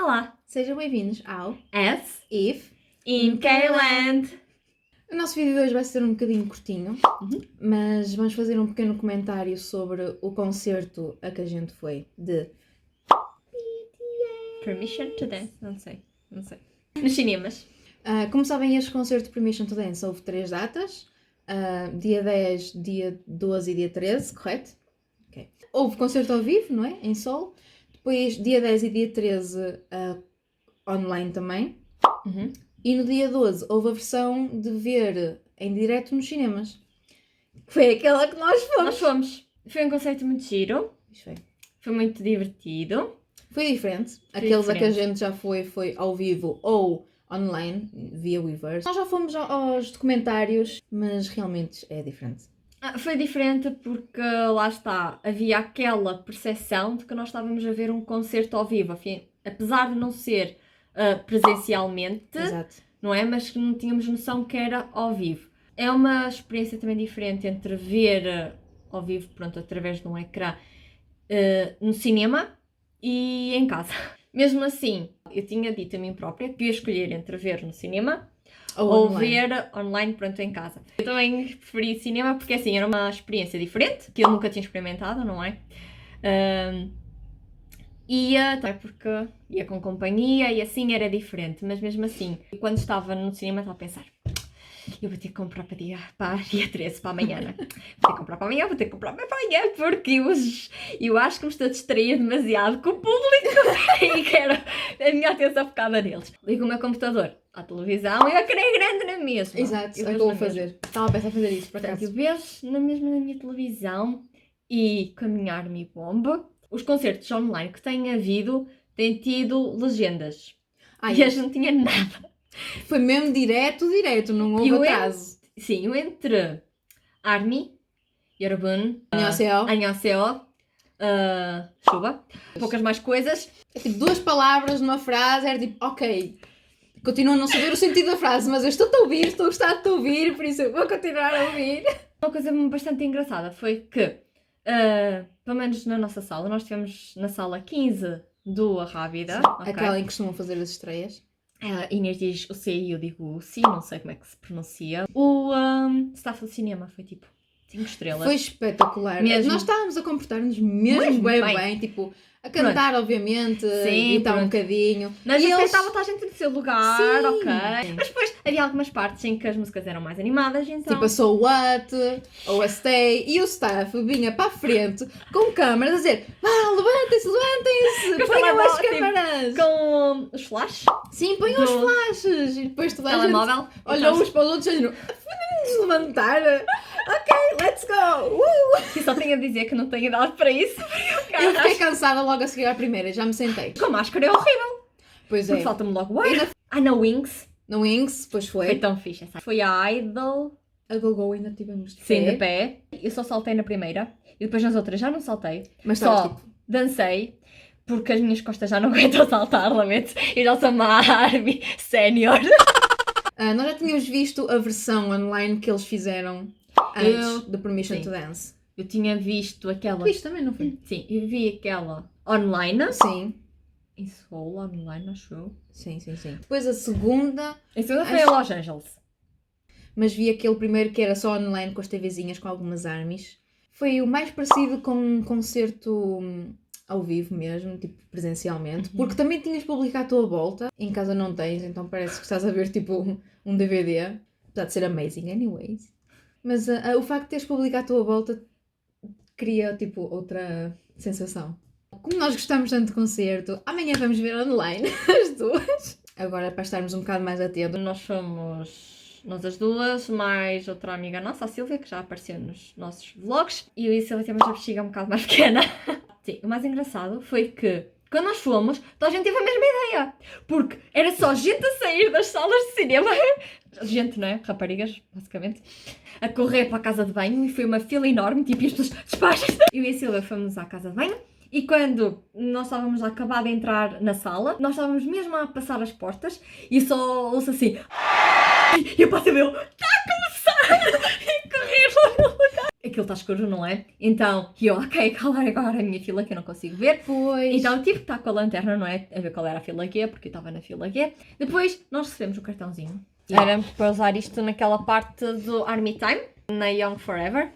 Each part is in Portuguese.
Olá, Sejam bem-vindos ao As If. in K-Land. O nosso vídeo de hoje vai ser um bocadinho curtinho, mas vamos fazer um pequeno comentário sobre o concerto a que a gente foi de Permission to Dance, não sei. Nos cinemas. Como sabem, este concerto de Permission to Dance houve 3 datas, dia 10, dia 12 e dia 13, correto? Okay. Houve concerto ao vivo, não é? Em Sol. Depois, dia 10 e dia 13, online também. E no dia 12 houve a versão de ver em direto nos cinemas. Foi aquela que nós fomos. Nós fomos. Foi um concerto muito giro. Isso Foi muito divertido. foi diferente. Aqueles a que a gente já foi ao vivo ou online, via Weverse. Nós já fomos aos documentários, mas realmente é diferente. Foi diferente porque, lá está, havia aquela percepção de que nós estávamos a ver um concerto ao vivo. Apesar de não ser presencialmente, Exato. não é? Mas que não tínhamos noção que era ao vivo. É uma experiência também diferente entre ver ao vivo, pronto, através de um ecrã no cinema e em casa. Mesmo assim, eu tinha dito a mim própria que ia escolher entre ver no cinema ou ver online, pronto, em casa. Eu também preferi cinema porque, assim, era uma experiência diferente, que eu nunca tinha experimentado, não é? Também porque ia com companhia e assim era diferente, mas mesmo assim, quando estava no cinema estava a pensar, eu vou ter que comprar para dia 13, para amanhã, né? Vou ter que comprar para amanhã, porque eu acho que me estou a distrair demasiado com o público e quero a minha atenção focada neles. Ligo o meu computador à televisão e eu queria grande na mesma. Exato, é o que eu vou fazer. Estava a pensar a fazer isso, por Portanto, acaso. eu vejo na minha televisão e caminhar-me bomba. Os concertos online que têm havido têm tido legendas. E a gente não tinha nada. Foi mesmo direto, não houve atraso. Sim, eu entre ARMY, 여러분, 안녕하세요. chuva, poucas mais coisas. É tipo 2 palavras numa frase, era tipo, ok. Continuo a não saber o sentido da frase, mas eu estou a ouvir, estou a gostar de te ouvir, por isso eu vou continuar a ouvir. Uma coisa bastante engraçada foi que, pelo menos na nossa sala, nós estivemos na sala 15 do Arrábida. Okay? Aquela em que costumam fazer as estreias. A Inês diz o C e eu digo o C, não sei como é que se pronuncia. O staff do cinema foi tipo 5 estrelas. Foi espetacular. Mesmo. Nós estávamos a comportar-nos mesmo bem, tipo, a cantar, obviamente, gritar um bocadinho. Mas e estava a gente no seu lugar, Sim. ok. Mas depois havia algumas partes em que as músicas eram mais animadas, então... Tipo a So What, ou a Stay, e o staff vinha para a frente com câmaras a dizer levantem-se, ponham as câmaras. Com os flashes. Sim, ponham os flashes. E depois toda a telemóvel. gente olhou uns para os outros e podemos levantar. Ok, let's go! E só tenho a dizer que não tenho idade para isso. Eu fiquei cansada logo a seguir à primeira, já me sentei. Com a máscara é horrível. Pois é. Porque falta-me logo o ar. Na Wings. No Wings, depois foi. Foi tão fixe essa. Foi a Idol. A Go-Go ainda tivemos de Sim, de pé. Eu só saltei na primeira. E depois nas outras já não saltei. Mas só tipo... dancei. Porque as minhas costas já não aguentam saltar, lamento. Eu já sou uma ARMY sénior. Nós já tínhamos visto a versão online que eles fizeram antes de Permission to Dance. Eu tinha visto aquela... Viste também, não foi? Sim, eu vi aquela online. Sim. Em Seoul, online, acho eu. Sim. Depois a segunda... Em segunda foi a Los Angeles. Mas vi aquele primeiro que era só online com as TVzinhas, com algumas ARMYs. Foi o mais parecido com um concerto ao vivo mesmo, tipo presencialmente. Porque também tinhas público à tua volta. Em casa não tens, então parece que estás a ver tipo um DVD. Apesar de ser amazing anyways. Mas o facto de teres público à tua volta cria tipo outra sensação. Como nós gostamos tanto de concerto, amanhã vamos ver online as duas. Agora para estarmos um bocado mais atentos. Nós fomos nós as duas, mais outra amiga nossa, a Silvia, que já apareceu nos nossos vlogs. E eu e a Silvia temos a bexiga um bocado mais pequena. Sim, o mais engraçado foi que quando nós fomos, toda a gente teve a mesma ideia. Porque era só gente a sair das salas de cinema. Gente, não é? Raparigas, basicamente. A correr para a casa de banho. E foi uma fila enorme, tipo, as pessoas despacham. Eu e a Silvia fomos à casa de banho. E quando nós estávamos a acabar de entrar na sala, nós estávamos mesmo a passar as portas. E só ouço assim... E eu passo o meu... Está a começar! E correr logo no lugar. aquilo está escuro, não é? Então, e eu, ok, qual era agora a minha fila que eu não consigo ver? Pois. Então tive que estar com a lanterna, não é? A ver qual era a fila Q, porque eu estava na fila Q. Depois nós recebemos o cartãozinho. Era para usar isto naquela parte do Army Time, na Young Forever.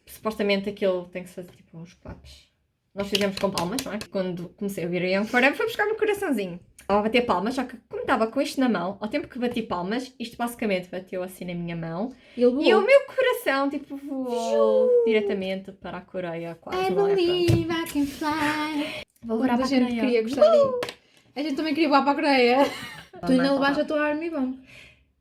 Supostamente aquilo tem que ser tipo uns claps. Nós fizemos com palmas, não é? Quando comecei a ouvir a Young Forever foi buscar o meu coraçãozinho. Estava a bater palmas, só que como estava com isto na mão, ao tempo que bati palmas, isto basicamente bateu assim na minha mão. Ele voou. E o meu coração, tipo, voou diretamente para a Coreia, quase, I não é? Pronto. believe I can fly. Vou voar Quanta para a gente Coreia. queria gostar disso. A gente também queria voar para a Coreia. Tu ainda Não, levaste não. a tua Army Bomb.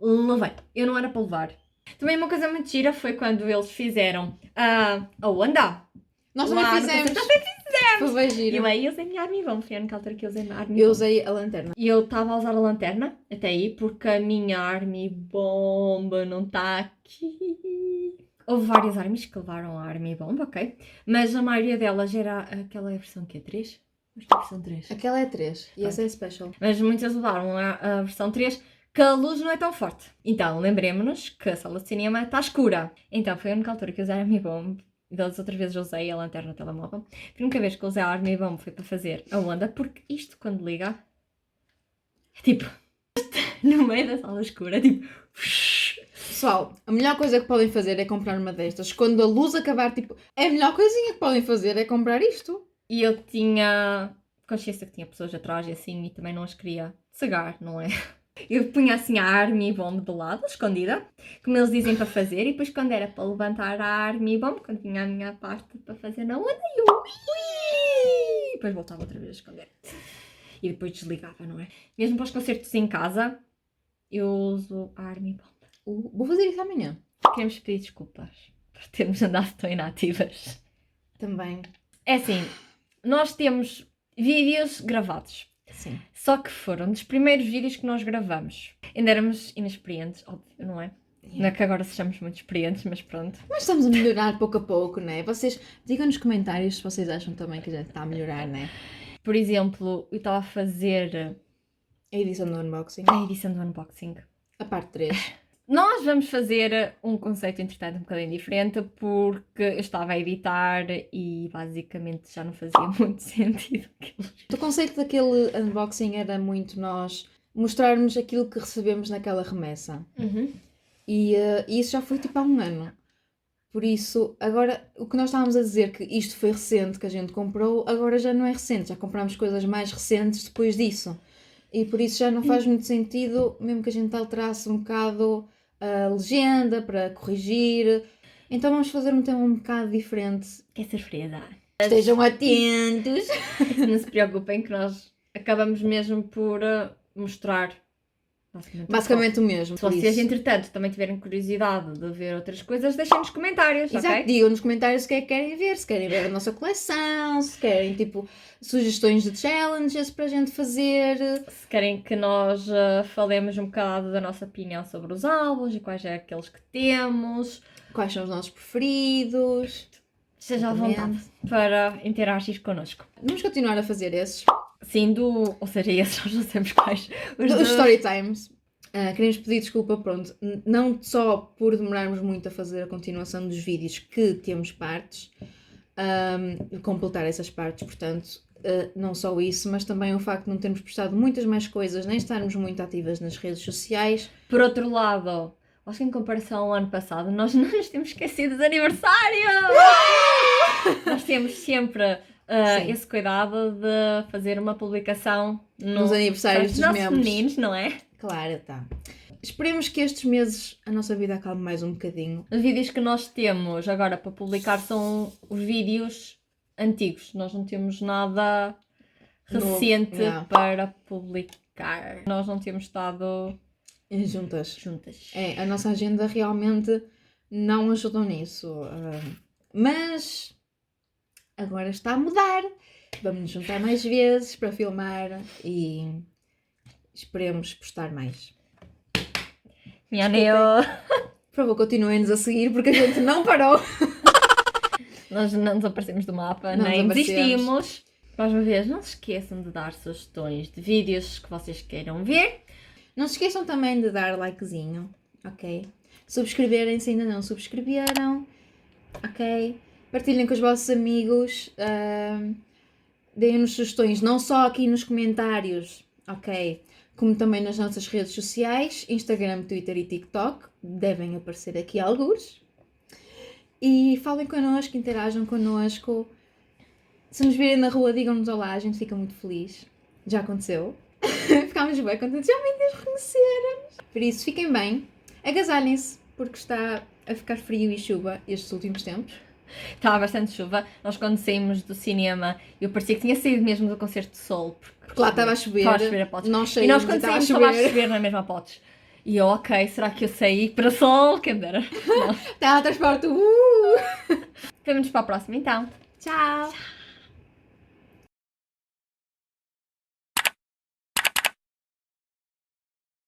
Levei. Eu não era para levar. Também uma coisa muito gira foi quando eles fizeram a Wanda. Nós também Lá no fizemos. concerto. Foi bem E giro. eu aí usei a minha Army Bomb. Foi a única altura que eu usei a minha Army Eu Bomb. usei a lanterna. E eu estava a usar a lanterna até aí porque a minha Army Bomb não está aqui. Houve várias armies que levaram a Army Bomb, ok? Mas a maioria delas era aquela versão que é 3? Acho que é a versão 3. Aquela é 3 e essa é special. Mas muitas levaram a versão 3 que a luz não é tão forte. Então, lembremos-nos que a sala de cinema está escura. Então, foi a única altura que usei a Army Bomb. E das outras vezes usei a lanterna do telemóvel. A única vez que usei a Army Bomb foi para fazer a onda, porque isto, quando liga, é tipo, no meio da sala escura, tipo... Pessoal, a melhor coisa que podem fazer é comprar uma destas. Quando a luz acabar, tipo, a melhor coisinha que podem fazer é comprar isto. E eu tinha consciência que tinha pessoas atrás e assim, e também não as queria cegar, não é? Eu punha assim a Army Bomb do lado, escondida, como eles dizem para fazer, e depois quando era para levantar a Army Bomb, quando tinha a minha parte para fazer na onda, eu ui! E depois voltava outra vez a esconder. E depois desligava, não é? Mesmo para os concertos em casa, eu uso a Army Bomb. Vou fazer isso amanhã. Queremos pedir desculpas por termos andado tão inativas. Também. É assim, nós temos vídeos gravados. Sim. Só que foram dos primeiros vídeos que nós gravamos. Ainda éramos inexperientes, óbvio, não é? Não é que agora sejamos muito experientes, mas pronto. Mas estamos a melhorar pouco a pouco, né? Vocês digam nos comentários se vocês acham também que a gente está a melhorar, né? Por exemplo, eu estava a fazer A edição do unboxing. a edição do unboxing. A parte 3. Nós vamos fazer um conceito, entretanto, um bocadinho diferente, porque eu estava a editar e basicamente já não fazia muito sentido aquilo. O conceito daquele unboxing era muito nós mostrarmos aquilo que recebemos naquela remessa. E isso já foi tipo há um ano. Por isso, agora, o que nós estávamos a dizer que isto foi recente, que a gente comprou, agora já não é recente. Já comprámos coisas mais recentes depois disso. E por isso já não faz muito sentido, mesmo que a gente alterasse um bocado a legenda para corrigir. Então vamos fazer um tema um bocado diferente. Que surpresa! Estejam atentos! Não se preocupem que nós acabamos mesmo por mostrar Basicamente o mesmo. Se por vocês, isso. entretanto, também tiverem curiosidade de ver outras coisas, deixem nos comentários, Exato, ok? digam nos comentários o que é que querem ver, se querem ver a nossa coleção, se querem tipo sugestões de challenges para a gente fazer. Se querem que nós falemos um bocado da nossa opinião sobre os álbuns e quais é aqueles que temos, Quais são os nossos preferidos. esteja à Exatamente. vontade para interagir connosco. Vamos continuar a fazer esses. Sim, ou seja, esses nós não sabemos quais. Os story times. Queremos pedir desculpa, pronto, não só por demorarmos muito a fazer a continuação dos vídeos que temos partes, completar essas partes, portanto, não só isso, mas também o facto de não termos postado muitas mais coisas, nem estarmos muito ativas nas redes sociais. Por outro lado, acho que em comparação ao ano passado, nós não nos temos esquecido de aniversário! Nós temos sempre Sim. esse cuidado de fazer uma publicação Nos aniversários dos dos nossos membros. meninos, não é? Claro, tá. Esperemos que estes meses a nossa vida acalme mais um bocadinho. Os vídeos que nós temos agora para publicar são os vídeos antigos. Nós não temos nada Novo, recente yeah. para publicar. Nós não temos estado Juntas. juntas. É, a nossa agenda realmente não ajudou nisso. Mas agora está a mudar. Vamos nos juntar mais vezes para filmar e esperemos postar mais. Minha anel. Por favor, continuem-nos a seguir porque a gente não parou. Nós não desaparecemos do mapa, Não nem desaparecemos. desistimos. Mais uma vez, não se esqueçam de dar sugestões de vídeos que vocês queiram ver. Não se esqueçam também de dar likezinho, ok? Subscreverem se ainda não subscreveram. ok? Partilhem com os vossos amigos, deem-nos sugestões, não só aqui nos comentários, ok? Como também nas nossas redes sociais, Instagram, Twitter e TikTok, devem aparecer aqui alguns. E falem connosco, interajam connosco. Se nos virem na rua, digam-nos olá, a gente fica muito feliz. Já aconteceu. Ficámos bem contentes, realmente nos reconheceram. Por isso, fiquem bem, agasalhem-se, porque está a ficar frio e chuva estes últimos tempos. Estava bastante chuva. Nós quando saímos do cinema, eu parecia que tinha saído mesmo do concerto de Sol. Porque lá estava a chover. Estava a chover a potes. Nós E nós saímos quando estava a saímos estava a chover. chover na mesma potes. E eu, ok, será que eu saí para Sol? Quem dera. Não. Teletransporte. Vemo-nos para a próxima então. Tchau.